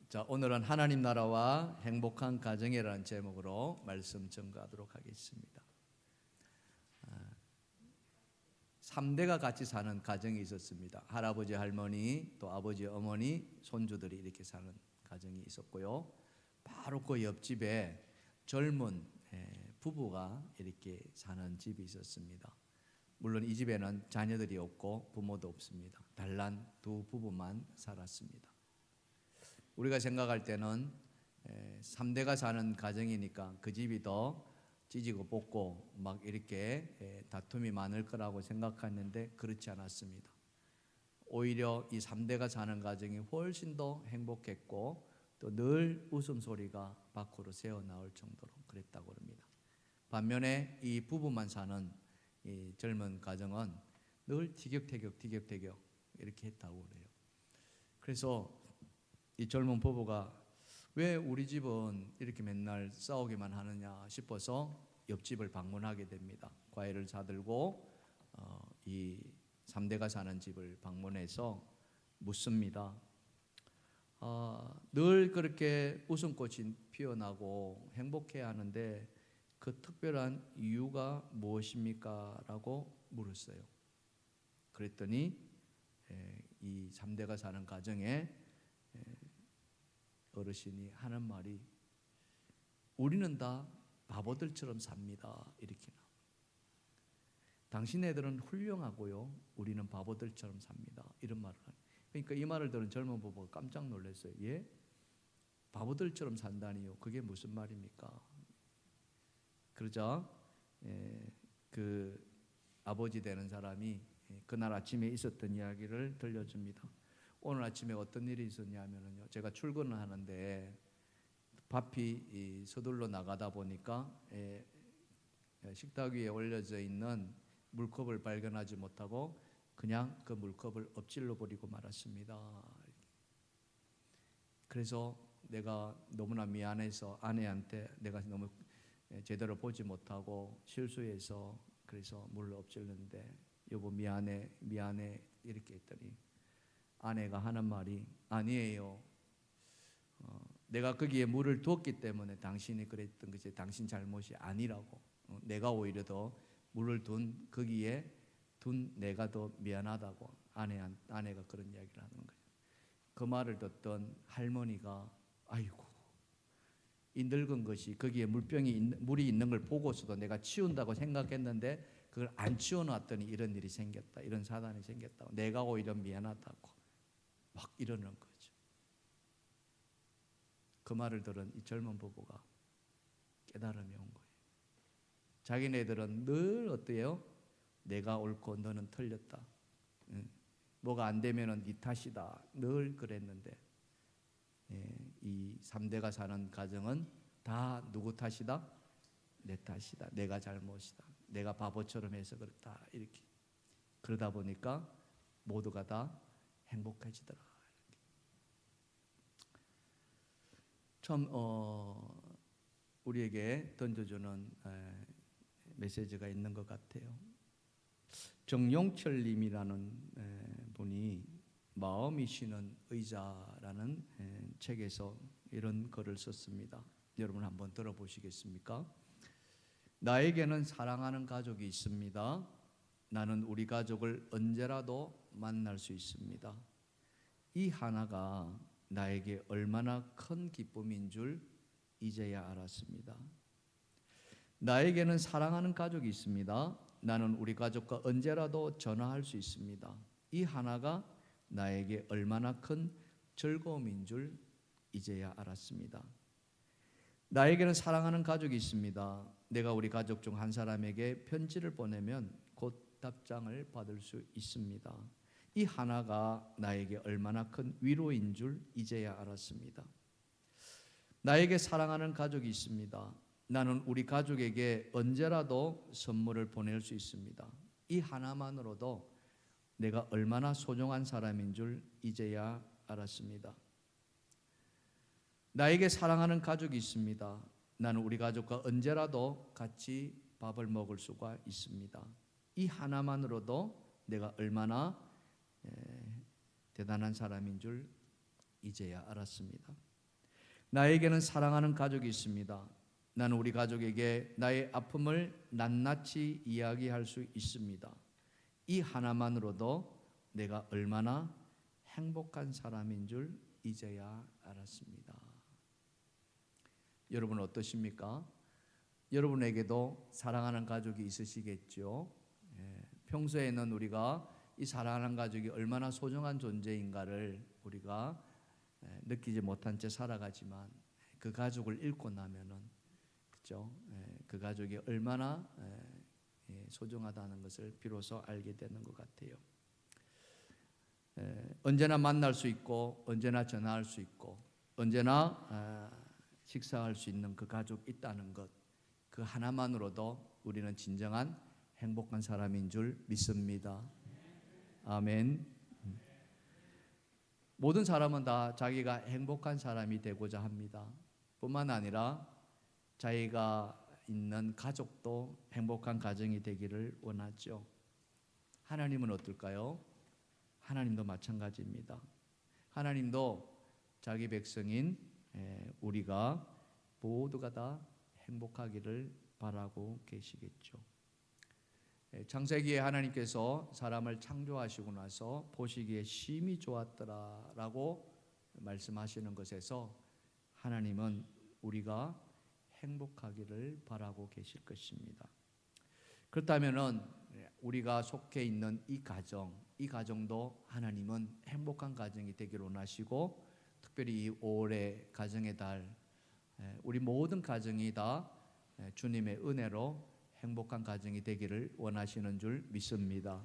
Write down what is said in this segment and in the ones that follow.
자, 오늘은 하나님 나라와 행복한 가정이라는 제목으로 말씀 전가하도록 하겠습니다. 3대가 같이 사는 가정이 있었습니다. 할아버지, 할머니, 또 아버지, 어머니, 손주들이 이렇게 사는 가정이 있었고요. 바로 그 옆집에 젊은 부부가 이렇게 사는 집이 있었습니다. 물론 이 집에는 자녀들이 없고 부모도 없습니다. 단란 두 부부만 살았습니다. 우리가 생각할 때는 3대가 사는 가정이니까 그 집이 더 찢고 뽑고 막 이렇게 다툼이 많을 거라고 생각했는데 그렇지 않았습니다. 오히려 이 3대가 사는 가정이 훨씬 더 행복했고 또 늘 웃음소리가 밖으로 새어나올 정도로 그랬다고 합니다. 반면에 이 부부만 사는 이 젊은 가정은 늘 티격태격 이렇게 했다고 그래요. 그래서 이 젊은 부부가 왜 우리 집은 이렇게 맨날 싸우기만 하느냐 싶어서 옆집을 방문하게 됩니다. 과일을 사들고 이 3대가 사는 집을 방문해서 묻습니다. 늘 그렇게 웃음꽃이 피어나고 행복해야 하는데 그 특별한 이유가 무엇입니까? 라고 물었어요. 그랬더니 이 3대가 사는 가정에 어르신이 하는 말이 우리는 다 바보들처럼 삽니다. 이렇게 나와요. 당신네들은 훌륭하고요. 우리는 바보들처럼 삽니다. 이런 말을 하는. 그러니까 이 말을 들은 젊은 부부가 깜짝 놀랐어요. 예? 바보들처럼 산다니요? 그게 무슨 말입니까? 그러자 그 아버지 되는 사람이 그날 아침에 있었던 이야기를 들려줍니다. 오늘 아침에 어떤 일이 있었냐면요. 제가 출근을 하는데 밥이 서둘러 나가다 보니까 식탁 위에 올려져 있는 물컵을 발견하지 못하고 그냥 그 물컵을 엎질러 버리고 말았습니다. 그래서 내가 너무나 미안해서 아내한테 내가 너무 제대로 보지 못하고 실수해서 그래서 물을 엎질렀는데 여보 미안해 이렇게 했더니 아내가 하는 말이 아니에요. 내가 거기에 물을 두었기 때문에 당신이 그랬던 것이 당신 잘못이 아니라고. 내가 오히려 더 물을 거기에 둔 내가 더 미안하다고 아내가 그런 이야기를 하는 거예요. 그 말을 듣던 할머니가 아이고 이 늙은 것이 거기에 물이 있는 걸 보고서도 내가 치운다고 생각했는데 그걸 안 치워놨더니 이런 일이 생겼다. 이런 사단이 생겼다고. 내가 오히려 미안하다고 막 이러는 거죠. 그 말을 들은 이 젊은 부부가 깨달음이 온 거예요. 자기네들은 늘 어때요? 내가 옳고 너는 틀렸다. 뭐가 안 되면은 네 탓이다. 늘 그랬는데 이 3대가 사는 가정은 다 누구 탓이다? 내 탓이다. 내가 잘못이다. 내가 바보처럼 해서 그렇다. 이렇게 그러다 보니까 모두가 다 행복해지더라. 참 우리에게 던져주는 메시지가 있는 것 같아요. 정용철님이라는 분이 마음이 쉬는 의자라는 책에서 이런 글을 썼습니다. 여러분 한번 들어보시겠습니까? 나에게는 사랑하는 가족이 있습니다. 나는 우리 가족을 언제라도 만날 수 있습니다. 이 하나가 나에게 얼마나 큰 기쁨인 줄 이제야 알았습니다. 나에게는 사랑하는 가족이 있습니다. 나는 우리 가족과 언제라도 전화할 수 있습니다. 이 하나가 나에게 얼마나 큰 즐거움인 줄 이제야 알았습니다. 나에게는 사랑하는 가족이 있습니다. 내가 우리 가족 중 한 사람에게 편지를 보내면 곧 답장을 받을 수 있습니다. 이 하나가 나에게 얼마나 큰 위로인 줄 이제야 알았습니다. 나에게 사랑하는 가족이 있습니다. 나는 우리 가족에게 언제라도 선물을 보낼 수 있습니다. 이 하나만으로도 내가 얼마나 소중한 사람인 줄 이제야 알았습니다. 나에게 사랑하는 가족이 있습니다. 나는 우리 가족과 언제라도 같이 밥을 먹을 수가 있습니다. 이 하나만으로도 내가 얼마나 대단한 사람인 줄 이제야 알았습니다. 나에게는 사랑하는 가족이 있습니다. 나는 우리 가족에게 나의 아픔을 낱낱이 이야기할 수 있습니다. 이 하나만으로도 내가 얼마나 행복한 사람인 줄 이제야 알았습니다. 여러분 어떠십니까? 여러분에게도 사랑하는 가족이 있으시겠죠? 평소에는 우리가 이 사랑하는 가족이 얼마나 소중한 존재인가를 우리가 느끼지 못한 채 살아가지만 그 가족을 잃고 나면은 그죠? 그 가족이 얼마나 소중하다는 것을 비로소 알게 되는 것 같아요. 언제나 만날 수 있고 언제나 전화할 수 있고 언제나 식사할 수 있는 그 가족 있다는 것, 그 하나만으로도 우리는 진정한 행복한 사람인 줄 믿습니다. 아멘. 모든 사람은 다 자기가 행복한 사람이 되고자 합니다. 뿐만 아니라 자기가 있는 가족도 행복한 가정이 되기를 원하죠. 하나님은 어떨까요? 하나님도 마찬가지입니다. 하나님도 자기 백성인 우리가 모두가 다 행복하기를 바라고 계시겠죠. 창세기에 하나님께서 사람을 창조하시고 나서 보시기에 심히 좋았더라라고 말씀하시는 것에서 하나님은 우리가 행복하기를 바라고 계실 것입니다. 그렇다면은 우리가 속해 있는 이 가정도 하나님은 행복한 가정이 되기를 원하시고, 특별히 이 5월의 가정의 달, 우리 모든 가정이 다 주님의 은혜로 행복한 가정이 되기를 원하시는 줄 믿습니다.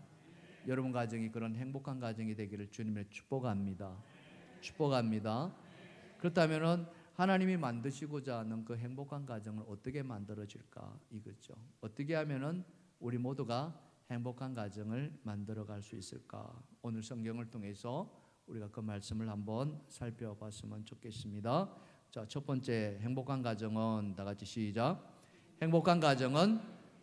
여러분 가정이 그런 행복한 가정이 되기를 주님의 축복합니다. 축복합니다. 그렇다면은 하나님이 만드시고자 하는 그 행복한 가정을 어떻게 만들어질까 이거죠. 어떻게 하면은 우리 모두가 행복한 가정을 만들어갈 수 있을까? 오늘 성경을 통해서 우리가 그 말씀을 한번 살펴봤으면 좋겠습니다. 자, 첫 번째 행복한 가정은 다 같이 시작. 행복한 가정은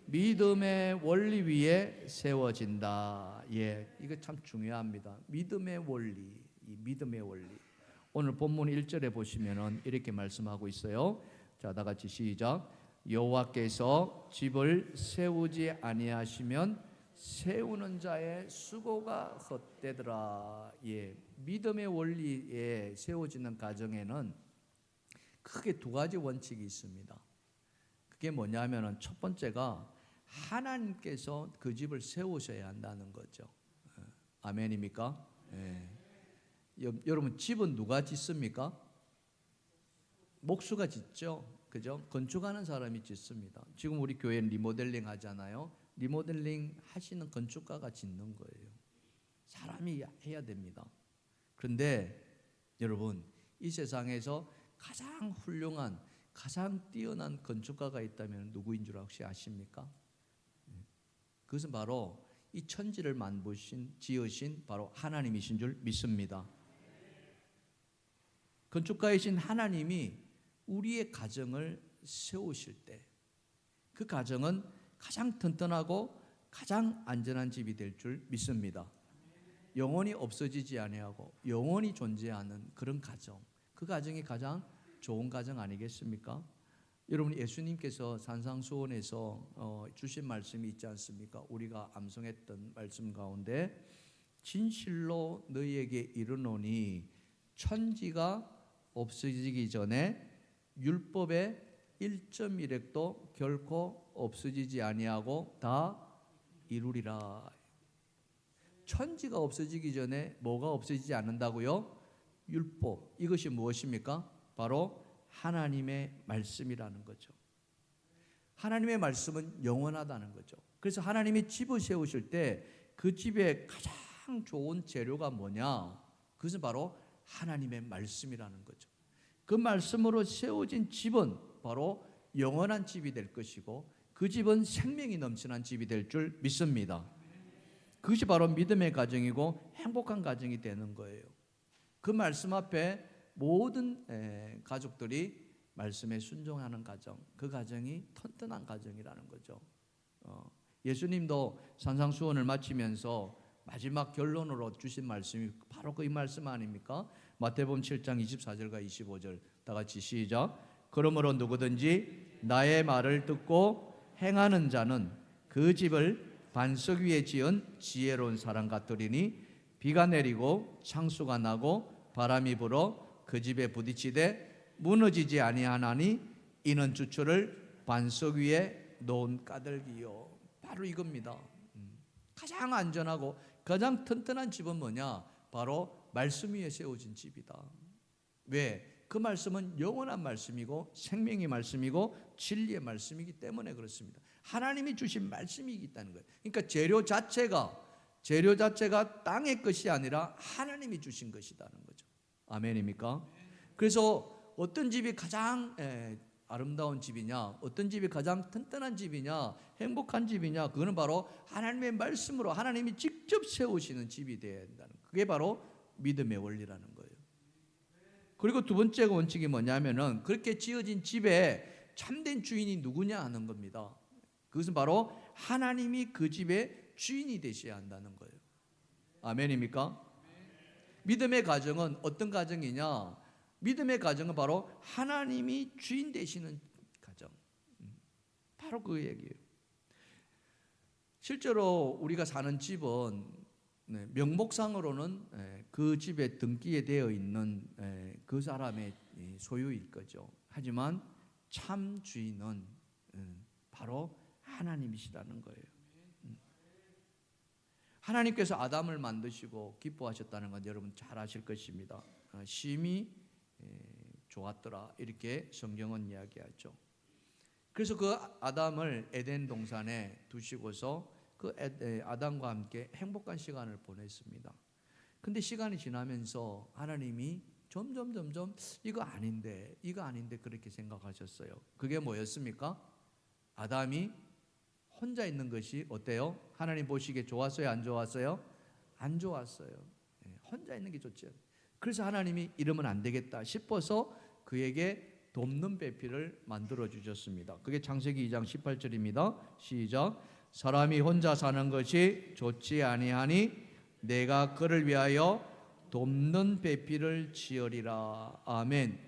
믿음의 원리 위에 세워진다. 이거 참 중요합니다. 믿음의 원리, 이 믿음의 원리. 오늘 본문 1절에 보시면은 이렇게 말씀하고 있어요. 자, 다 같이 시작. 여호와께서 집을 세우지 아니하시면 세우는 자의 수고가 헛되더라. 믿음의 원리에 세워지는 가정에는 크게 두 가지 원칙이 있습니다. 그게 뭐냐면은 첫 번째가 하나님께서 그 집을 세우셔야 한다는 거죠. 아멘입니까? 여러분 집은 누가 짓습니까? 목수가 짓죠. 그죠? 건축하는 사람이 짓습니다. 지금 우리 교회 리모델링 하잖아요. 리모델링 하시는 건축가가 짓는 거예요. 사람이 해야 됩니다. 그런데 여러분 이 세상에서 가장 훌륭한 가장 뛰어난 건축가가 있다면 누구인 줄 혹시 아십니까? 그것은 바로 이 천지를 지으신 바로 하나님이신 줄 믿습니다. 건축가이신 하나님이 우리의 가정을 세우실 때 그 가정은 가장 튼튼하고 가장 안전한 집이 될 줄 믿습니다. 영원히 없어지지 아니하고 영원히 존재하는 그런 가정, 그 가정이 가장 좋은 가정 아니겠습니까? 여러분 예수님께서 산상수훈에서 주신 말씀이 있지 않습니까? 우리가 암송했던 말씀 가운데 진실로 너희에게 이르노니 천지가 없어지기 전에 율법의 1.1획도 결코 없어지지 아니하고 다 이루리라. 천지가 없어지기 전에 뭐가 없어지지 않는다고요? 율법. 이것이 무엇입니까? 바로 하나님의 말씀이라는 거죠. 하나님의 말씀은 영원하다는 거죠. 그래서 하나님이 집을 세우실 때 그 집의 가장 좋은 재료가 뭐냐? 그것은 바로 하나님의 말씀이라는 거죠. 그 말씀으로 세워진 집은 바로 영원한 집이 될 것이고 그 집은 생명이 넘치는 집이 될 줄 믿습니다. 그것이 바로 믿음의 가정이고 행복한 가정이 되는 거예요. 그 말씀 앞에 모든 가족들이 말씀에 순종하는 가정, 그 가정이 튼튼한 가정이라는 거죠. 예수님도 산상수훈을 마치면서 마지막 결론으로 주신 말씀이 바로 그 이 말씀 아닙니까? 마태복음 7장 24절과 25절 다 같이 시작. 그러므로 누구든지 나의 말을 듣고 행하는 자는 그 집을 반석 위에 지은 지혜로운 사람 같으리니 비가 내리고 창수가 나고 바람이 불어 그 집에 부딪히되 무너지지 아니하나니 이는 주초를 반석 위에 놓은 까닭이요. 바로 이겁니다. 가장 안전하고 가장 튼튼한 집은 뭐냐? 바로 말씀 위에 세워진 집이다. 왜? 그 말씀은 영원한 말씀이고 생명의 말씀이고 진리의 말씀이기 때문에 그렇습니다. 하나님이 주신 말씀이 있다는 거예요. 그러니까 재료 자체가 땅의 것이 아니라 하나님이 주신 것이라는 거죠. 아멘입니까? 그래서 어떤 집이 가장 아름다운 집이냐, 어떤 집이 가장 튼튼한 집이냐, 행복한 집이냐, 그거는 바로 하나님의 말씀으로 하나님이 직접 세우시는 집이 되어야 한다는 거예요. 그게 바로 믿음의 원리라는 거예요. 그리고 두 번째 원칙이 뭐냐면은 그렇게 지어진 집에 참된 주인이 누구냐 하는 겁니다. 그것은 바로 하나님이 그 집의 주인이 되셔야 한다는 거예요. 아멘입니까? 믿음의 가정은 어떤 가정이냐? 믿음의 가정은 바로 하나님이 주인 되시는 가정. 바로 그 얘기예요. 실제로 우리가 사는 집은 명목상으로는 그 집에 등기에 되어 있는 그 사람의 소유일 거죠. 하지만 참 주인은 바로 하나님이시라는 거예요. 하나님께서 아담을 만드시고 기뻐하셨다는 건 여러분 잘 아실 것입니다. 심히 좋았더라 이렇게 성경은 이야기하죠. 그래서 그 아담을 에덴 동산에 두시고서 그 아담과 함께 행복한 시간을 보냈습니다. 근데 시간이 지나면서 하나님이 점점 이거 아닌데 그렇게 생각하셨어요. 그게 뭐였습니까? 아담이 혼자 있는 것이 어때요? 하나님 보시기에 좋았어요? 안 좋았어요? 안 좋았어요. 혼자 있는 게 좋지 않아요. 그래서 하나님이 이러면 안 되겠다 싶어서 그에게 돕는 배필을 만들어 주셨습니다. 그게 창세기 2장 18절입니다. 시작. 사람이 혼자 사는 것이 좋지 아니하니 내가 그를 위하여 돕는 배필을 지으리라. 아멘.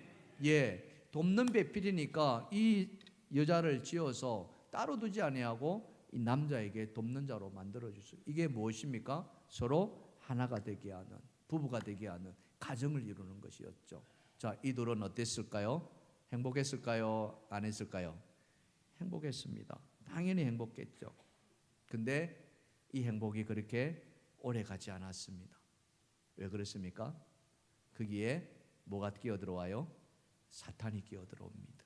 예, 돕는 배필이니까 이 여자를 지어서 따로 두지 아니하고 이 남자에게 돕는 자로 만들어 주셨어요. 이게 무엇입니까? 서로 하나가 되게 하는, 부부가 되게 하는 가정을 이루는 것이었죠. 자, 이 둘은 어땠을까요? 행복했을까요? 안 했을까요? 행복했습니다. 당연히 행복했죠. 근데 이 행복이 그렇게 오래 가지 않았습니다. 왜 그렇습니까? 거기에 뭐가 끼어들어와요? 사탄이 끼어들어옵니다.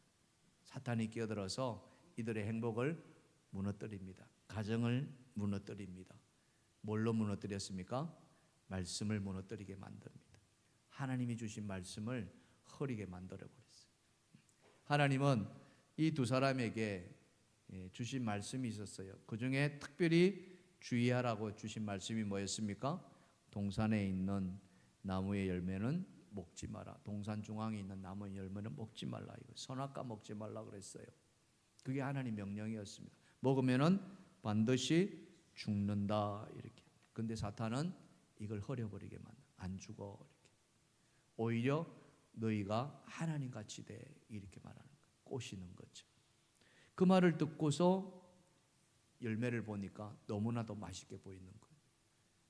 사탄이 끼어들어서 이들의 행복을 무너뜨립니다. 가정을 무너뜨립니다. 뭘로 무너뜨렸습니까? 말씀을 무너뜨리게 만듭니다. 하나님이 주신 말씀을 흐리게 만들어버렸어요. 하나님은 이 두 사람에게 주신 말씀이 있었어요. 그 중에 특별히 주의하라고 주신 말씀이 뭐였습니까? 동산에 있는 나무의 열매는 먹지 마라. 동산 중앙에 있는 나무의 열매는 먹지 말라. 이거 선악과 먹지 말라 그랬어요. 그게 하나님 명령이었습니다. 먹으면은 반드시 죽는다 이렇게. 근데 사탄은 이걸 흐려버리게 만든. 안 죽어 이렇게. 오히려 너희가 하나님 같이 돼 이렇게 말하는 거예요. 꼬시는 거죠. 그 말을 듣고서 열매를 보니까 너무나도 맛있게 보이는 거예요.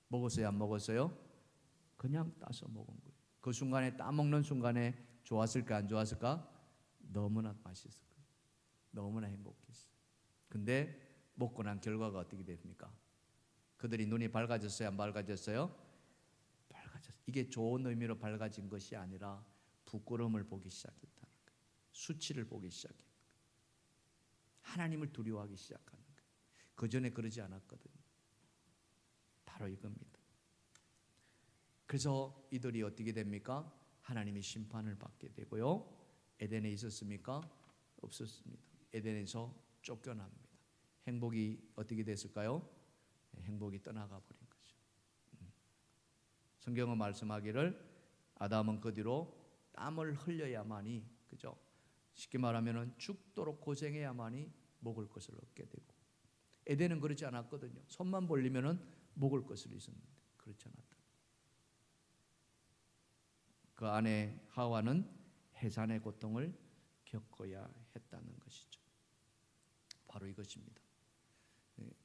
먹었어요? 안 먹었어요? 그냥 따서 먹은 거예요. 그 순간에 따먹는 순간에 좋았을까 안 좋았을까? 너무나 맛있을 거예요. 너무나 행복했어요. 근데 먹고 난 결과가 어떻게 됩니까? 그들이 눈이 밝아졌어요? 안 밝아졌어요? 밝아졌어요. 이게 좋은 의미로 밝아진 것이 아니라 부끄러움을 보기 시작했다는 거예요. 수치를 보기 시작했다는 거예요. 하나님을 두려워하기 시작하는 거예요. 그 전에 그러지 않았거든요. 바로 이겁니다. 그래서 이들이 어떻게 됩니까? 하나님의 심판을 받게 되고요. 에덴에 있었습니까? 없었습니다. 에덴에서 쫓겨납니다. 행복이 어떻게 됐을까요? 행복이 떠나가 버린 거죠. 성경은 말씀하기를 아담은 그 뒤로 땀을 흘려야만이, 그죠? 쉽게 말하면은 죽도록 고생해야만이 먹을 것을 얻게 되고, 에덴은 그렇지 않았거든요. 손만 벌리면은 먹을 것을 있었는데 그렇지 않았다. 그 안에 하와는 해산의 고통을 겪어야 했다는 것이죠. 바로 이것입니다.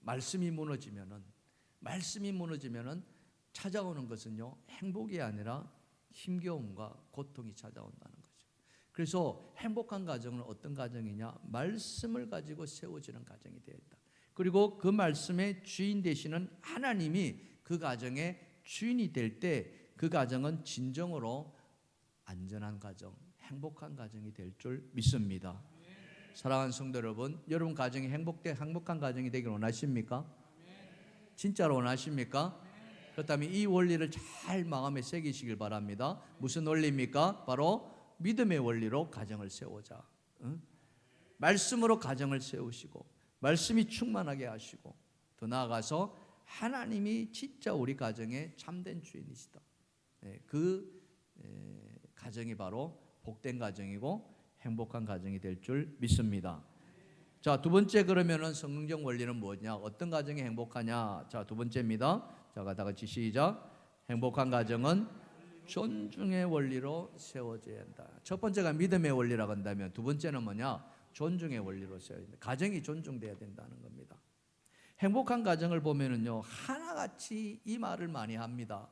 말씀이 무너지면은 찾아오는 것은요, 행복이 아니라 힘겨움과 고통이 찾아온다는 거죠. 그래서 행복한 가정은 어떤 가정이냐? 말씀을 가지고 세워지는 가정이 되어야 한다. 그리고 그 말씀의 주인 되시는 하나님이 그 가정의 주인이 될 때 그 가정은 진정으로 안전한 가정, 행복한 가정이 될 줄 믿습니다. 사랑하는 성도 여러분, 여러분 가정이 행복한 가정이 되길 원하십니까? 진짜로 원하십니까? 그렇다면 이 원리를 잘 마음에 새기시길 바랍니다. 무슨 원리입니까? 바로 믿음의 원리로 가정을 세우자. 말씀으로 가정을 세우시고 말씀이 충만하게 하시고 더 나아가서 하나님이 진짜 우리 가정의 참된 주인이시다. 그 가정이 바로 복된 가정이고 행복한 가정이 될 줄 믿습니다. 자, 두 번째 그러면은 성경적 원리는 뭐냐? 어떤 가정이 행복하냐? 자, 두 번째입니다. 자, 다 같이 시작. 행복한 가정은 존중의 원리로 세워져야 한다. 첫 번째가 믿음의 원리라고 한다면 두 번째는 뭐냐? 존중의 원리로 세워야 된다. 가정이 존중돼야 된다는 겁니다. 행복한 가정을 보면은요, 하나같이 이 말을 많이 합니다.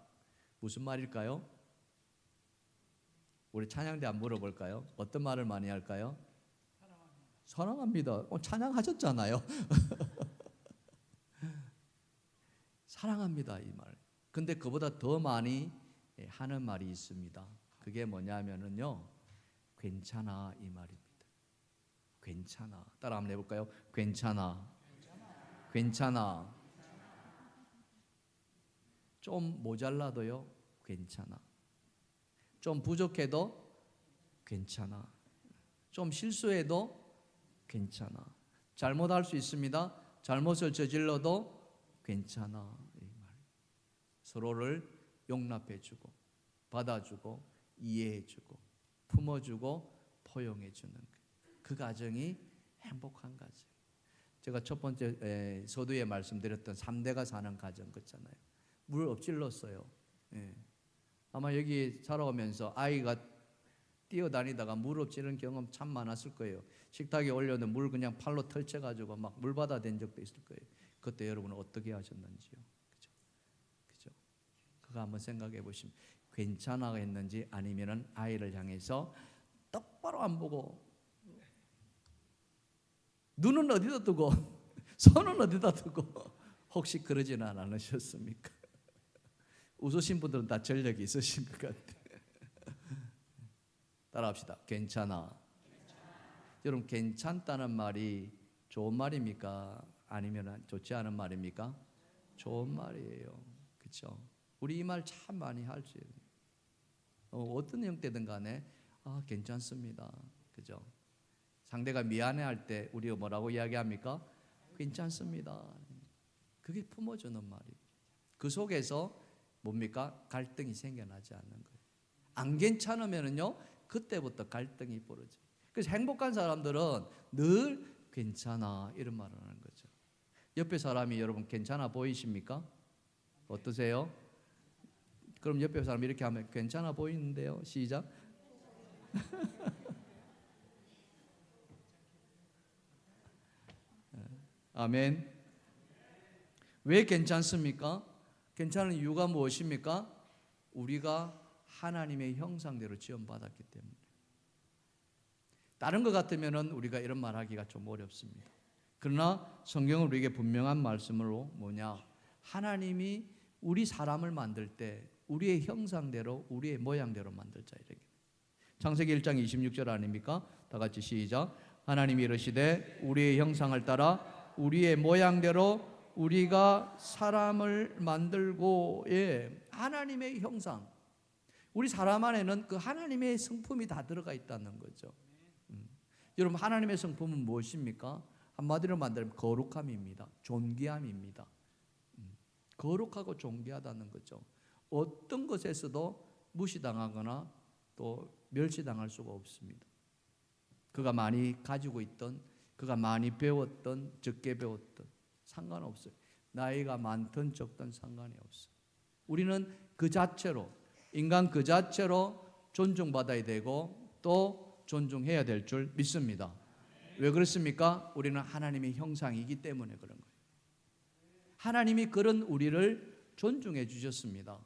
무슨 말일까요? 우리 찬양대 한번 물어볼까요? 어떤 말을 많이 할까요? 사랑합니다. 찬양하셨잖아요. 사랑합니다, 이 말. 근데 그보다 더 많이 하는 말이 있습니다. 그게 뭐냐면은요, 괜찮아, 이 말입니다. 괜찮아. 따라 한번 해볼까요? 괜찮아. 괜찮아. 좀 모자라도요, 괜찮아. 좀 부족해도 괜찮아. 좀 실수해도 괜찮아. 잘못할 수 있습니다. 잘못을 저질러도 괜찮아. 이 말. 서로를 용납해주고 받아주고 이해해주고 품어주고 포용해주는 그 가정이 행복한 가정. 제가 첫 번째 서두에 말씀드렸던 3대가 사는 가정 그렇잖아요. 물 엎질렀어요. 아마 여기 살아오면서 아이가 뛰어다니다가 물 엎지는 경험 참 많았을 거예요. 식탁에 올려놓은 물 그냥 팔로 털쳐가지고 막 물바다 된 적도 있을 거예요. 그때 여러분은 어떻게 하셨는지요? 그죠? 그거 한번 생각해 보시면 괜찮아 했는지 아니면은 아이를 향해서 똑바로 안 보고 눈은 어디다 두고 손은 어디다 두고 혹시 그러지는 않으셨습니까? 웃으신 분들은 다 전력이 있으신 것 같아요. 따라합시다. 괜찮아. 여러분, 괜찮다는 말이 좋은 말입니까? 아니면 좋지 않은 말입니까? 좋은 말이에요. 그렇죠? 우리 이 말 참 많이 할지. 어떤 형태든 간에 괜찮습니다. 그죠? 상대가 미안해할 때 우리가 뭐라고 이야기합니까? 괜찮습니다. 그게 품어주는 말이에요. 그 속에서 뭡니까? 갈등이 생겨나지 않는 거예요. 안 괜찮으면은요, 그때부터 갈등이 벌어져요. 그래서 행복한 사람들은 늘 괜찮아 이런 말을 하는 거죠. 옆에 사람이 여러분 괜찮아 보이십니까? 어떠세요? 그럼 옆에 사람이 이렇게 하면 괜찮아 보이는데요. 시작. 아멘. 왜 괜찮습니까? 괜찮은 이유가 무엇입니까? 우리가 하나님의 형상대로 지원받았기 때문에. 다른 것 같으면 우리가 이런 말하기가 좀 어렵습니다. 그러나 성경은 우리에게 분명한 말씀으로 뭐냐? 하나님이 우리 사람을 만들 때 우리의 형상대로 우리의 모양대로 만들자 이렇게. 창세기 1장 26절 아닙니까? 다 같이 시작. 하나님이 이르시되 우리의 형상을 따라 우리의 모양대로 우리가 사람을 만들고. 하나님의 형상. 우리 사람 안에는 그 하나님의 성품이 다 들어가 있다는 거죠. 여러분, 하나님의 성품은 무엇입니까? 한마디로 말하면 거룩함입니다. 존귀함입니다. 거룩하고 존귀하다는 거죠. 어떤 것에서도 무시당하거나 또 멸시당할 수가 없습니다. 그가 많이 가지고 있던, 그가 많이 배웠던, 적게 배웠던 상관없어요. 나이가 많든 적든 상관이 없어요. 우리는 그 자체로, 인간 그 자체로 존중받아야 되고 또 존중해야 될 줄 믿습니다. 왜 그렇습니까? 우리는 하나님의 형상이기 때문에 그런 거예요. 하나님이 그런 우리를 존중해 주셨습니다.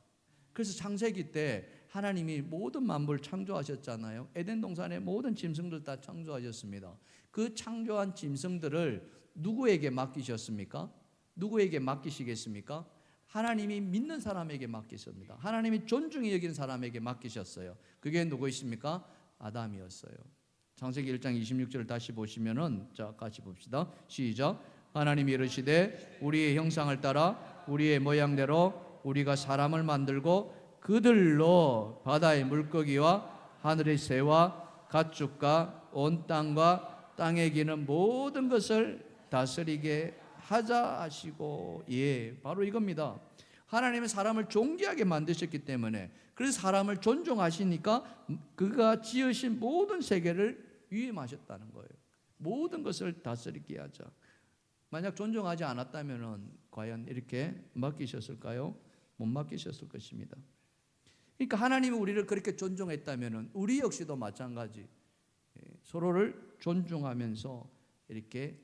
그래서 창세기 때 하나님이 모든 만물을 창조하셨잖아요. 에덴 동산의 모든 짐승들 다 창조하셨습니다. 그 창조한 짐승들을 누구에게 맡기셨습니까? 누구에게 맡기시겠습니까? 하나님이 믿는 사람에게 맡기십니다. 하나님이 존중히 여기는 사람에게 맡기셨어요. 그게 누구이십니까? 아담이었어요. 창세기 1장 26절을 다시 보시면은, 자, 같이 봅시다. 시작. 하나님이 이르시되 우리의 형상을 따라 우리의 모양대로 우리가 사람을 만들고 그들로 바다의 물고기와 하늘의 새와 가축과 온 땅과 땅에 기는 모든 것을 다스리게 하자 하시고. 예, 바로 이겁니다. 하나님은 사람을 존귀하게 만드셨기 때문에, 그래서 사람을 존중하시니까 그가 지으신 모든 세계를 위임하셨다는 거예요. 모든 것을 다스리게 하자. 만약 존중하지 않았다면 과연 이렇게 맡기셨을까요? 못 맡기셨을 것입니다. 그러니까 하나님이 우리를 그렇게 존중했다면 우리 역시도 마찬가지, 서로를 존중하면서 이렇게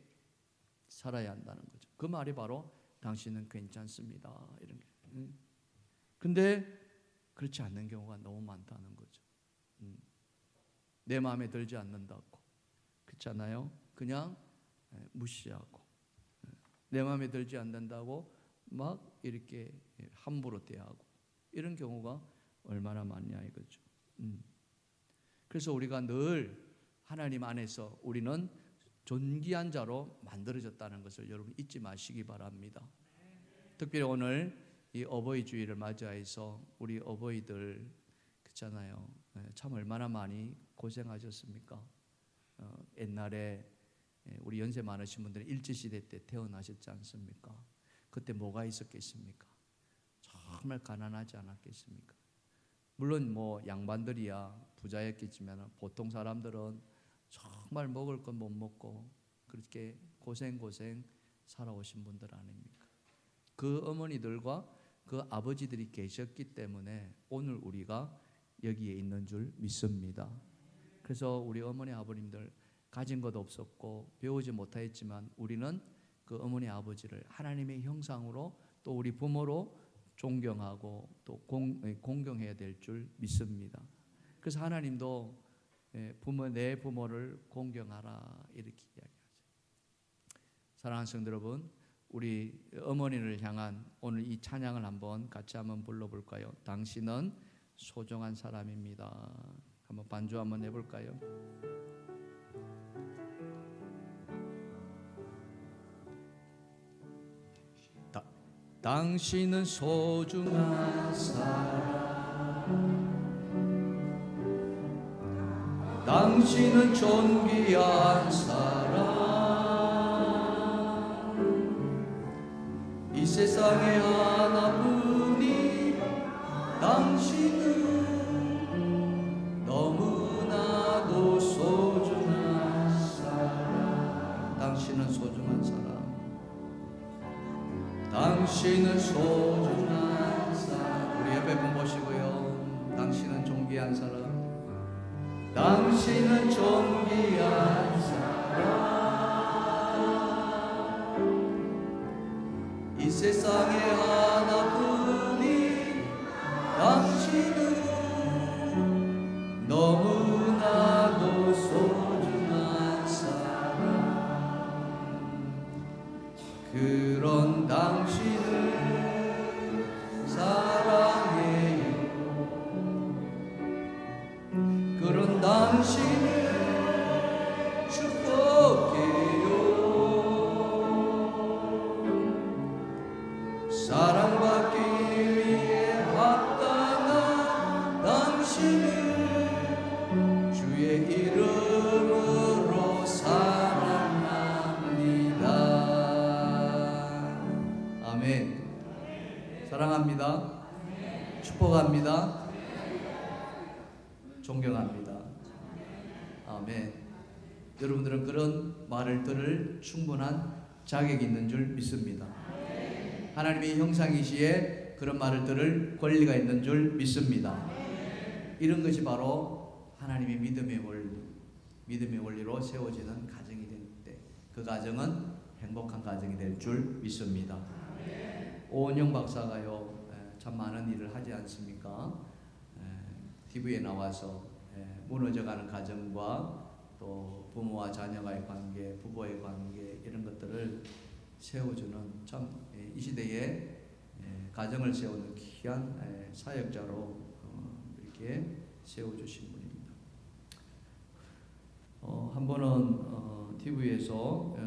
살아야 한다는 거죠. 그 말이 바로 당신은 괜찮습니다, 이런 게. 근데 그렇지 않는 경우가 너무 많다는 거죠. 내 마음에 들지 않는다고, 그렇지 않아요? 그냥 무시하고, 내 마음에 들지 않는다고 막 이렇게 함부로 대하고, 이런 경우가 얼마나 많냐 이거죠. 그래서 우리가 늘 하나님 안에서 우리는 존귀한 자로 만들어졌다는 것을 여러분 잊지 마시기 바랍니다. 특별히 오늘 이 어버이 주일을 맞이해서 우리 어버이들 그렇잖아요. 참 얼마나 많이 고생하셨습니까? 옛날에 우리 연세 많으신 분들은 일제시대 때 태어나셨지 않습니까? 그때 뭐가 있었겠습니까? 정말 가난하지 않았겠습니까? 물론 뭐 양반들이야 부자였겠지만 보통 사람들은 정말 먹을 건 못 먹고 그렇게 고생 살아오신 분들 아닙니까? 그 어머니들과 그 아버지들이 계셨기 때문에 오늘 우리가 여기에 있는 줄 믿습니다. 그래서 우리 어머니 아버님들 가진 것 없었고 배우지 못하였지만 우리는 그 어머니 아버지를 하나님의 형상으로 또 우리 부모로 존경하고 또 공경해야 될 줄 믿습니다. 그래서 하나님도 내 부모를 공경하라 이렇게 이야기하죠. 사랑하는 성도 여러분, 우리 어머니를 향한 오늘 이 찬양을 같이 한번 불러볼까요? 당신은 소중한 사람입니다. 한번 반주 한번 해볼까요? 당신은 소중한 사람, 당신은 존귀한 사람, 이 세상에 하나뿐인 당신은 너무나도 소중한 사람. 당신은 소중한 사람, 당신은 소중한 사람. 우리 옆에 분 보시고요. 당신은 존귀한 사람, 당신은 존귀한 사람, 이 세상에 하나뿐인 당신은 너무나도 소중한 사람. 그런 당신을 사랑해요. 그런 당신을 축복해요. 사랑받기 위해 합당한 당신을 주의 이름으로 사랑합니다. 아멘. 사랑합니다. 축복합니다. 존경합니다. 아멘. 여러분들은 그런 말을 들을 충분한 자격이 있는 줄 믿습니다. 하나님의 형상이시에 그런 말을 들을 권리가 있는 줄 믿습니다. 이런 것이 바로 하나님의 믿음의 원리로 세워지는 가정이 될 때 그 가정은 행복한 가정이 될 줄 믿습니다. 오은영 박사가요, 참 많은 일을 하지 않습니까? TV에 나와서 무너져가는 가정과 또 부모와 자녀와의 관계, 부부의 관계 이런 것들을 세워주는 참 이 시대에 가정을 세우는 귀한 사역자로 이렇게 세워주신 분입니다. 한 번은 TV에서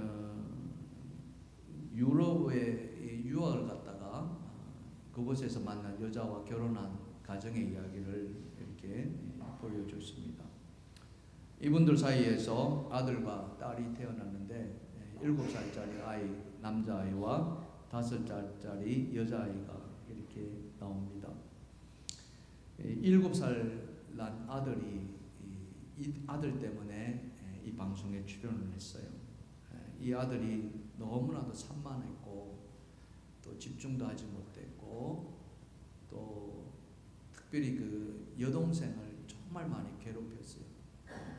유럽에 유학을 갔다가 그곳에서 만난 여자와 결혼한 가정의 이야기를 이렇게 보여줬습니다. 이분들 사이에서 아들과 딸이 태어났는데 7살짜리 아이, 남자아이와 5살짜리 여자아이가 이렇게 나옵니다. 7살 난 아들이 이 아들 때문에 이 방송에 출연을 했어요. 이 아들이 너무나도 산만했고 또 집중도 하지 못했고 또 특별히 그 여동생을 정말 많이 괴롭혔어요.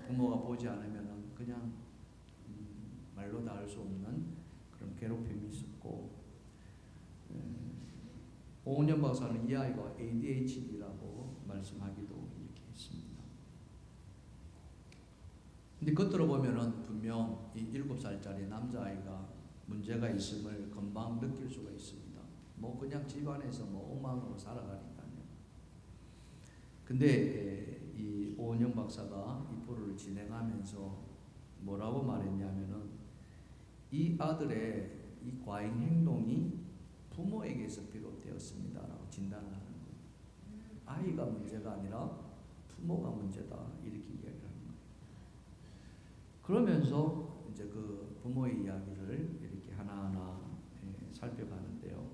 부모가 보지 않으면 그냥 말로 다 할 수 없는 그런 괴롭힘이 있었고, 오은영 박사는 이 아이가 ADHD라고 말씀하기도 이렇게 했습니다. 근데 겉으로 보면은 분명 이 7살짜리 남자아이가 문제가 있음을 금방 느낄 수가 있습니다. 뭐 그냥 집안에서 뭐 엉망으로 살아가니까요. 근데 이 오은영 박사가 이 프로를 진행하면서 뭐라고 말했냐면은 이 아들의 이 과잉 행동이 부모에게서 비롯되었습니다라고 진단을 하는 거예요. 아이가 문제가 아니라 부모가 문제다 이렇게 이야기를 하는 거예요. 그러면서 이제 그 부모의 이야기를 이렇게 하나하나 살펴가는데요.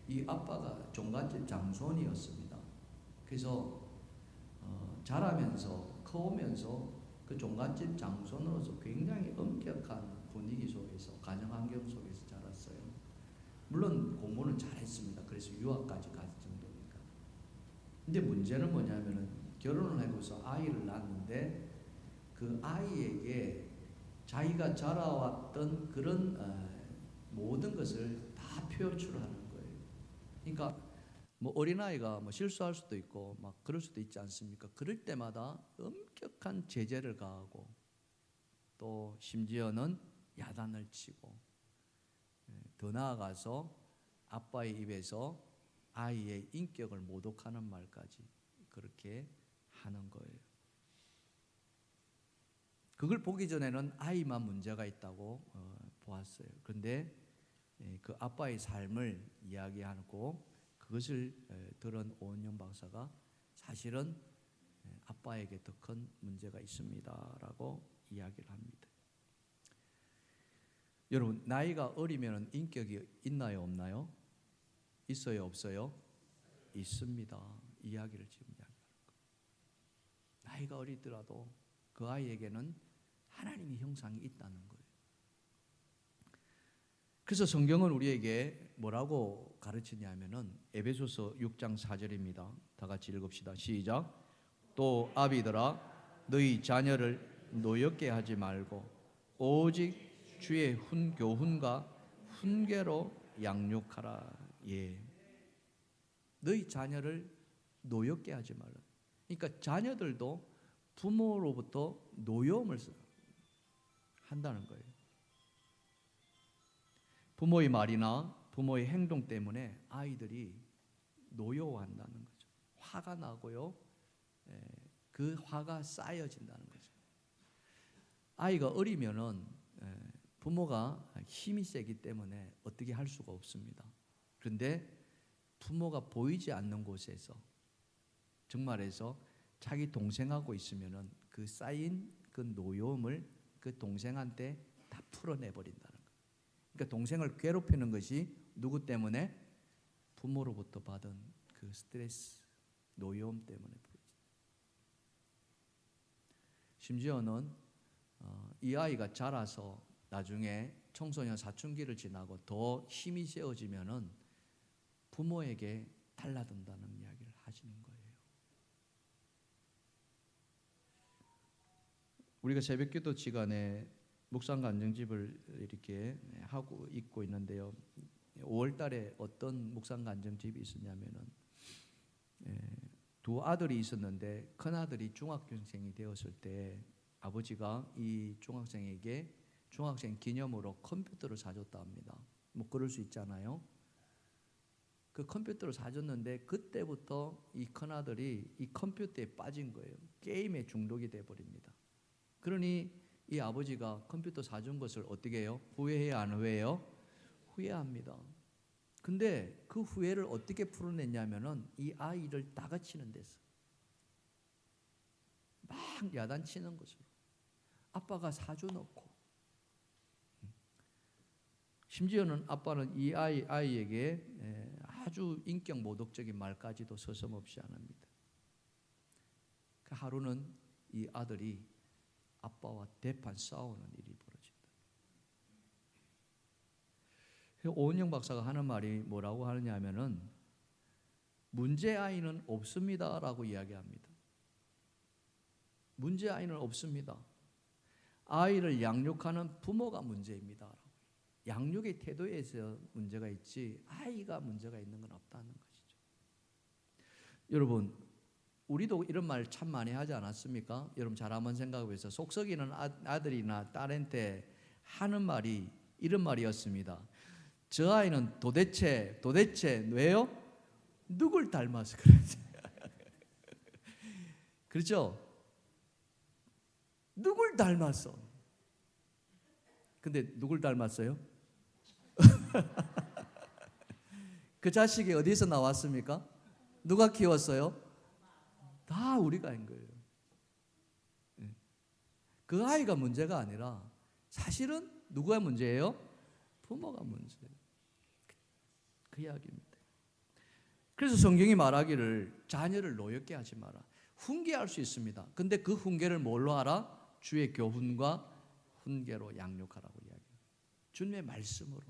이 아빠가 종갓집 장손이었습니다. 그래서 자라면서 커오면서 그 종갓집 장손으로서 굉장히 엄격한 분위기 속에서 가정 환경 속에서 자랐어요. 물론 공부는 잘했습니다. 그래서 유학까지 갈 정도니까. 근데 문제는 뭐냐면은 결혼을 하고서 아이를 낳았는데 그 아이에게 자기가 자라왔던 그런 모든 것을 다 표출하는 거예요. 그러니까 뭐 어린아이가 뭐 실수할 수도 있고 막 그럴 수도 있지 않습니까? 그럴 때마다 엄격한 제재를 가하고 또 심지어는 야단을 치고 더 나아가서 아빠의 입에서 아이의 인격을 모독하는 말까지 그렇게 하는 거예요. 그걸 보기 전에는 아이만 문제가 있다고 보았어요. 그런데 그 아빠의 삶을 이야기하고 그것을 들은 오은영 박사가 사실은 아빠에게 더 큰 문제가 있습니다라고 이야기를 합니다. 여러분, 나이가 어리면 인격이 있나요, 없나요? 있어요, 없어요? 있습니다. 이야기를 지금 이야기하는 거예요. 나이가 어리더라도 그 아이에게는 하나님의 형상이 있다는 거예요. 그래서 성경은 우리에게 뭐라고 가르치냐면은 에베소서 6장 4절입니다. 다 같이 읽읍시다. 시작. 또 아비들아 너희 자녀를 노엽게 하지 말고 오직 주의 교훈과 훈계로 양육하라. 예. 너희 자녀를 노엽게 하지 말라. 그러니까 자녀들도 부모로부터 노여움을 한다는 거예요. 부모의 말이나 부모의 행동 때문에 아이들이 노여워한다는 거죠. 화가 나고요. 그 화가 쌓여진다는 거죠. 아이가 어리면은 부모가 힘이 세기 때문에 어떻게 할 수가 없습니다. 그런데 부모가 보이지 않는 곳에서 정말해서 자기 동생하고 있으면은 그 쌓인 그 노여움을 그 동생한테 다 풀어내버린다는 거예요. 그러니까 동생을 괴롭히는 것이 누구 때문에? 부모로부터 받은 그 스트레스, 노여움 때문에. 심지어는 이 아이가 자라서 나중에 청소년 사춘기를 지나고 더 힘이 세워지면은 부모에게 달라든다는 이야기를 하시는 거예요. 우리가 새벽기도 시간에 묵상 간증집을 이렇게 하고 있고 있는데요. 5월 달에 어떤 묵상 간증집이 있었냐면은 두 아들이 있었는데 큰 아들이 중학생이 되었을 때 아버지가 이 중학생에게 중학생 기념으로 컴퓨터를 사줬다 합니다. 뭐 그럴 수 있잖아요. 그 컴퓨터를 사줬는데 그때부터 이 큰 아들이 이 컴퓨터에 빠진 거예요. 게임에 중독이 돼 버립니다. 그러니 이 아버지가 컴퓨터 사준 것을 어떻게 해요? 후회해야 안 후회해요? 후회합니다. 근데 그 후회를 어떻게 풀어냈냐면은 이 아이를 다그치는 데서 막 야단치는 것으로 아빠가 사줘놓고, 심지어는 아빠는 이 아이에게 아주 인격 모독적인 말까지도 서슴없이 안 합니다. 그 하루는 이 아들이 아빠와 대판 싸우는 일이 벌어진다. 오은영 박사가 하는 말이 뭐라고 하느냐 하면은 문제 아이는 없습니다라고 이야기합니다. 문제 아이는 없습니다. 아이를 양육하는 부모가 문제입니다. 양육의 태도에서 문제가 있지 아이가 문제가 있는 건 없다는 것이죠. 여러분, 우리도 이런 말 참 많이 하지 않았습니까? 여러분 잘 한번 생각해 보세요. 속 썩이는 아들이나 딸한테 하는 말이 이런 말이었습니다. 저 아이는 도대체 왜요? 누굴 닮아서 그러지? 그렇죠? 누굴 닮았어? 근데 누굴 닮았어요? 그 자식이 어디서 나왔습니까? 누가 키웠어요? 다 우리가 한 거예요. 그 아이가 문제가 아니라 사실은 누구가 문제예요? 부모가 문제예요. 그 이야기입니다. 그래서 성경이 말하기를 자녀를 노엽게 하지 마라. 훈계할 수 있습니다. 근데 그 훈계를 뭘로 하라? 주의 교훈과 훈계로 양육하라고 이야기해요. 주님의 말씀으로.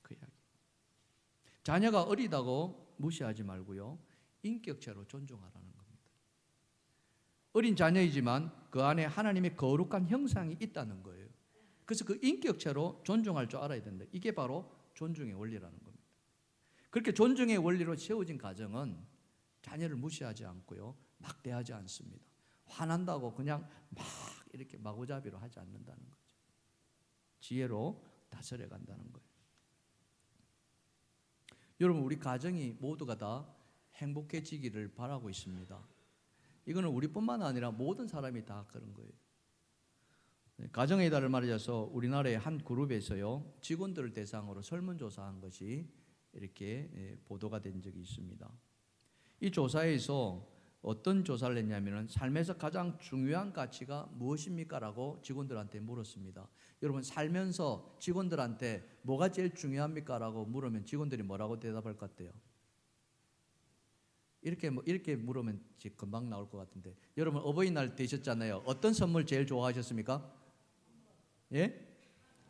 그 이야기. 자녀가 어리다고 무시하지 말고요. 인격체로 존중하라는 겁니다. 어린 자녀이지만 그 안에 하나님의 거룩한 형상이 있다는 거예요. 그래서 그 인격체로 존중할 줄 알아야 된다. 이게 바로 존중의 원리라는 겁니다. 그렇게 존중의 원리로 세워진 가정은 자녀를 무시하지 않고요. 막대하지 않습니다. 화난다고 그냥 막 이렇게 마구잡이로 하지 않는다는 거죠. 지혜로 다스려 간다는 거예요. 여러분, 우리 가정이 모두가 다 행복해지기를 바라고 있습니다. 이거는 우리뿐만 아니라 모든 사람이 다 그런 거예요. 가정의 달을 맞아서 우리나라의 한 그룹에서요, 직원들을 대상으로 설문조사한 것이 이렇게 보도가 된 적이 있습니다. 이 조사에서 어떤 조사를 했냐면 삶에서 가장 중요한 가치가 무엇입니까? 라고 직원들한테 물었습니다. 여러분, 살면서 직원들한테 뭐가 제일 중요합니까? 라고 물으면 직원들이 뭐라고 대답할 것 같아요? 이렇게 물으면 금방 나올 것 같은데, 여러분 어버이날 되셨잖아요. 어떤 선물 제일 좋아하셨습니까? 예?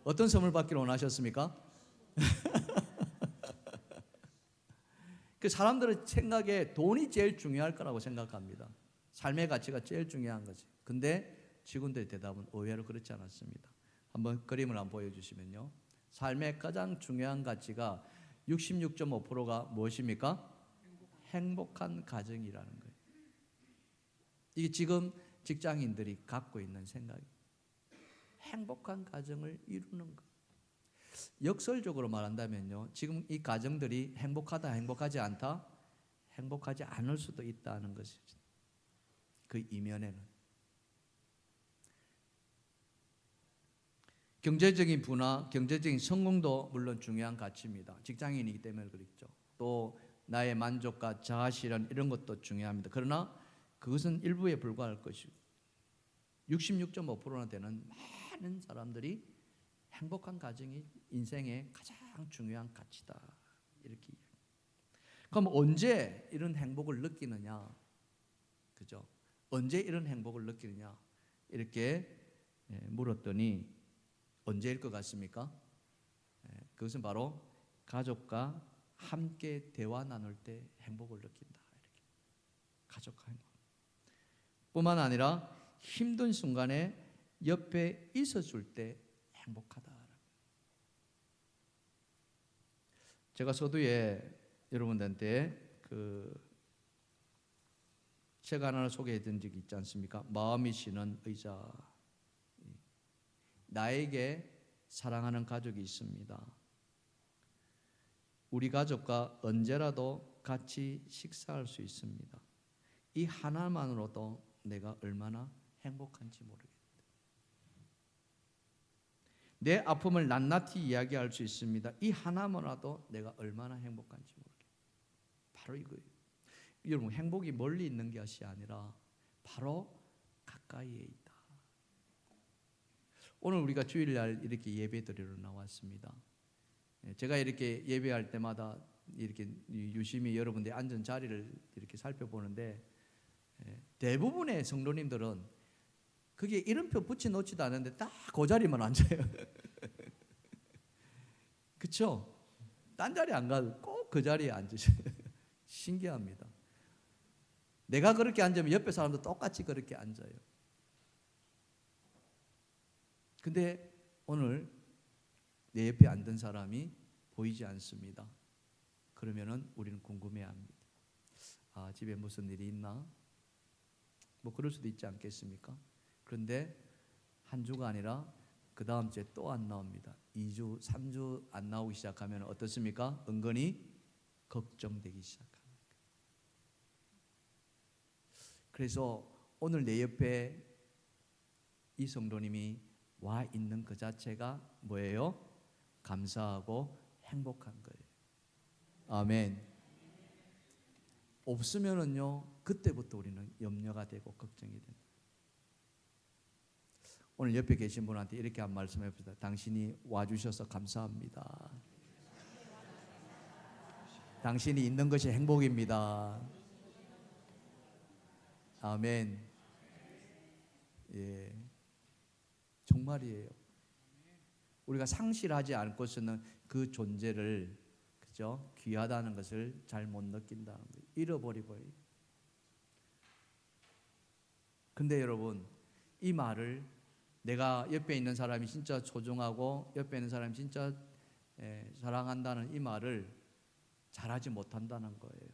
어떤 선물 받기를 원하셨습니까? 그 사람들의 생각에 돈이 제일 중요할 거라고 생각합니다. 삶의 가치가 제일 중요한 거지. 근데 직원들의 대답은 의외로 그렇지 않았습니다. 한번 그림을 한번 보여주시면요. 삶의 가장 중요한 가치가 66.5%가 무엇입니까? 행복한 가정이라는 거예요. 이게 지금 직장인들이 갖고 있는 생각이에요. 행복한 가정을 이루는 것. 역설적으로 말한다면요, 지금 이 가정들이 행복하다, 행복하지 않다, 행복하지 않을 수도 있다는 것이죠. 그 이면에는 경제적인 부나 경제적인 성공도 물론 중요한 가치입니다. 직장인이기 때문에 그렇죠. 또 나의 만족과 자아실현 이런 것도 중요합니다. 그러나 그것은 일부에 불과할 것이고 66.5%나 되는 많은 사람들이 행복한 가정이 인생의 가장 중요한 가치다. 이렇게. 그럼 언제 이런 행복을 느끼느냐? 그죠? 언제 이런 행복을 느끼느냐? 이렇게 물었더니 언제일 것 같습니까? 그것은 바로 가족과 함께 대화 나눌 때 행복을 느낀다. 이렇게. 가족과 행복. 뿐만 아니라 힘든 순간에 옆에 있어줄 때 행복하다. 제가 서두에 여러분들한테 책 하나를 소개해 드린 적이 있지 않습니까? 마음이 쉬는 의자. 나에게 사랑하는 가족이 있습니다. 우리 가족과 언제라도 같이 식사할 수 있습니다. 이 하나만으로도 내가 얼마나 행복한지 모르겠다. 내 아픔을 낱낱이 이야기할 수 있습니다. 이 하나만으로도 내가 얼마나 행복한지 모르겠다. 바로 이거예요. 여러분, 행복이 멀리 있는 것이 아니라 바로 가까이에 있다. 오늘 우리가 주일날 이렇게 예배드리러 나왔습니다. 제가 이렇게 예배할 때마다 이렇게 유심히 여러분들이 앉은 자리를 이렇게 살펴보는데 대부분의 성도님들은 그게 이름표 붙여놓지도 않은데 딱 그 자리만 앉아요. 그렇죠? 딴 자리 안 가도 꼭 그 자리에 앉으셔요. 신기합니다. 내가 그렇게 앉으면 옆에 사람도 똑같이 그렇게 앉아요. 근데 오늘 내 옆에 앉은 사람이 보이지 않습니다. 그러면은 우리는 궁금해합니다. 아, 집에 무슨 일이 있나? 뭐 그럴 수도 있지 않겠습니까? 그런데 한 주가 아니라 그 다음 주에 또 안 나옵니다. 2주, 3주 안 나오기 시작하면 어떻습니까? 은근히 걱정되기 시작합니다. 그래서 오늘 내 옆에 이 성도님이 와 있는 그 자체가 뭐예요? 감사하고 행복한 거예요. 아멘. 없으면은요, 그때부터 우리는 염려가 되고 걱정이 됩니다. 오늘 옆에 계신 분한테 이렇게 한 말씀 해봅시다. 당신이 와주셔서 감사합니다. 당신이 있는 것이 행복입니다. 아멘. 예, 정말이에요. 우리가 상실하지 않고서는 그 존재를, 그죠? 귀하다는 것을 잘 못 느낀다는 거예요. 잃어버리고요. 근데 여러분, 이 말을 내가 옆에 있는 사람이 진짜 소중하고 옆에 있는 사람이 진짜 사랑한다는 이 말을 잘하지 못한다는 거예요.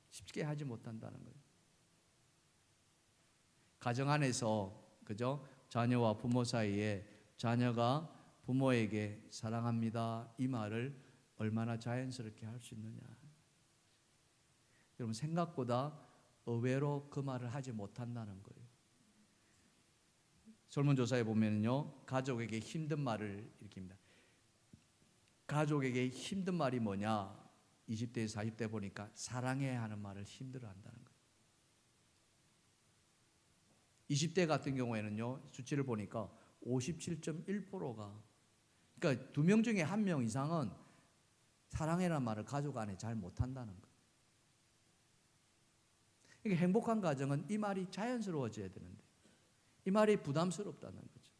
쉽게 하지 못한다는 거예요. 가정 안에서, 그죠? 자녀와 부모 사이에 자녀가 부모에게 사랑합니다 이 말을 얼마나 자연스럽게 할 수 있느냐. 여러분, 생각보다 의외로 그 말을 하지 못한다는 거예요. 설문조사에 보면요, 가족에게 힘든 말을 이렇게 합니다. 가족에게 힘든 말이 뭐냐? 20대, 40대 보니까 사랑해 하는 말을 힘들어 한다는 거예요. 20대 같은 경우에는요, 수치를 보니까 57.1%가, 그러니까 2명 중에 1명 이상은 사랑해라는 말을 가족 안에 잘 못한다는 거예요. 그러니까 행복한 가정은 이 말이 자연스러워져야 되는데 이 말이 부담스럽다는 거죠.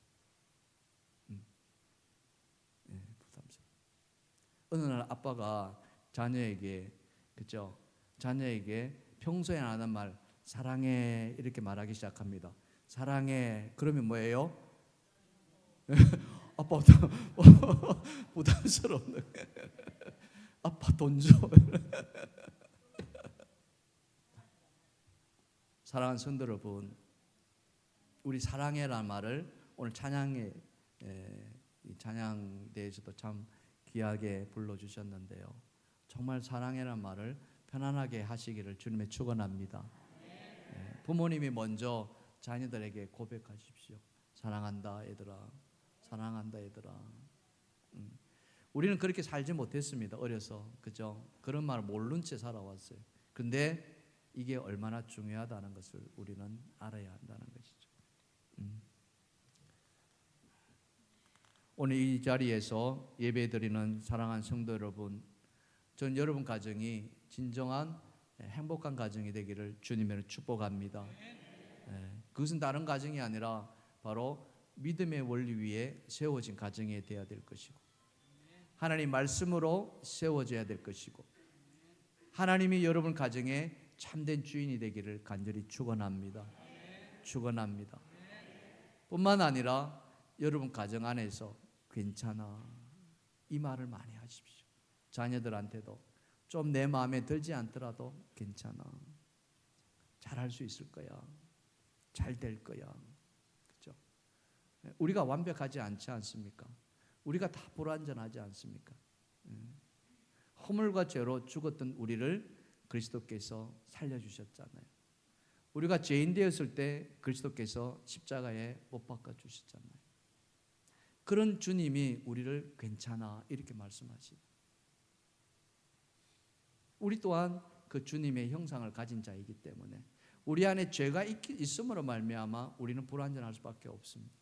부담스러워. 어느 날 아빠가 자녀에게, 그죠? 자녀에게 평소에 안 하는 말, 사랑해 이렇게 말하기 시작합니다. 사랑해. 그러면 뭐예요? 아빠 부담스럽네. 아빠 돈 줘. 사랑하는 성도 여러분, 우리 사랑해라는 말을 오늘 찬양에 찬양대에서도 참 귀하게 불러주셨는데요. 정말 사랑해라는 말을 편안하게 하시기를 주님의 축원합니다. 부모님이 먼저 자녀들에게 고백하십시오. 사랑한다 얘들아, 사랑한다 얘들아. 우리는 그렇게 살지 못했습니다. 어려서, 그죠? 그런 말을 모른 채 살아왔어요. 근데 이게 얼마나 중요하다는 것을 우리는 알아야 한다는 것이죠. 오늘 이 자리에서 예배드리는 사랑하는 성도 여러분, 전 여러분 가정이 진정한 행복한 가정이 되기를 주님으로 축복합니다. 그것은 다른 가정이 아니라 바로 믿음의 원리 위에 세워진 가정이 되어야 될 것이고, 하나님 말씀으로 세워져야 될 것이고, 하나님이 여러분 가정에 참된 주인이 되기를 간절히 축원합니다. 축원합니다. 뿐만 아니라 여러분 가정 안에서 괜찮아, 이 말을 많이 하십시오. 자녀들한테도 좀 내 마음에 들지 않더라도 괜찮아, 잘할 수 있을 거야, 잘 될 거야. 그렇죠? 우리가 완벽하지 않지 않습니까? 우리가 다 불완전하지 않습니까? 허물과 죄로 죽었던 우리를 그리스도께서 살려주셨잖아요. 우리가 죄인 되었을 때 그리스도께서 십자가에 못 박아 주셨잖아요. 그런 주님이 우리를 괜찮아 이렇게 말씀하시죠. 우리 또한 그 주님의 형상을 가진 자이기 때문에 우리 안에 죄가 있음으로 말미암아 우리는 불완전할 수밖에 없습니다.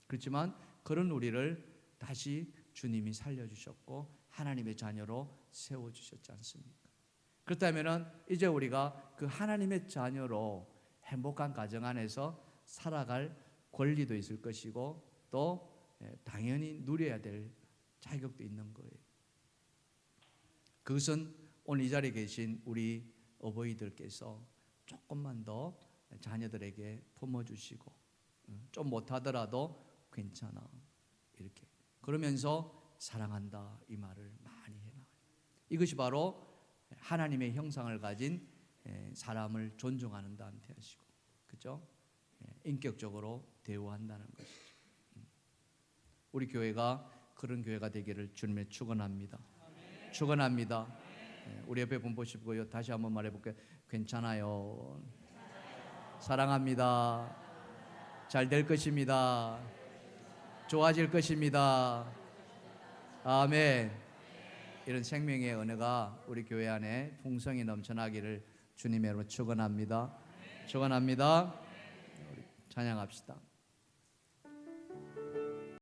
그렇지만 그런 우리를 다시 주님이 살려주셨고 하나님의 자녀로 세워주셨지 않습니까? 그렇다면 이제 우리가 그 하나님의 자녀로 행복한 가정 안에서 살아갈 권리도 있을 것이고 또 당연히 누려야 될 자격도 있는 거예요. 그것은 오늘 이 자리에 계신 우리 어버이들께서 조금만 더 자녀들에게 품어주시고 좀 못하더라도 괜찮아 이렇게 그러면서 사랑한다 이 말을 많이 해놔요. 이것이 바로 하나님의 형상을 가진 사람을 존중하는 다는 뜻이고, 그렇죠? 인격적으로 대우한다는 것이죠. 우리 교회가 그런 교회가 되기를 주님의 축원합니다. 축원합니다. 우리 옆에 분 보시고요. 다시 한번 말해볼게요. 괜찮아요. 사랑합니다. 잘 될 것입니다. 좋아질 것입니다. 아멘. 이런 생명의 은혜가 우리 교회 안에 풍성히 넘쳐나기를 주님의 이름으로 축원합니다. 축원합니다. 우리 찬양합시다.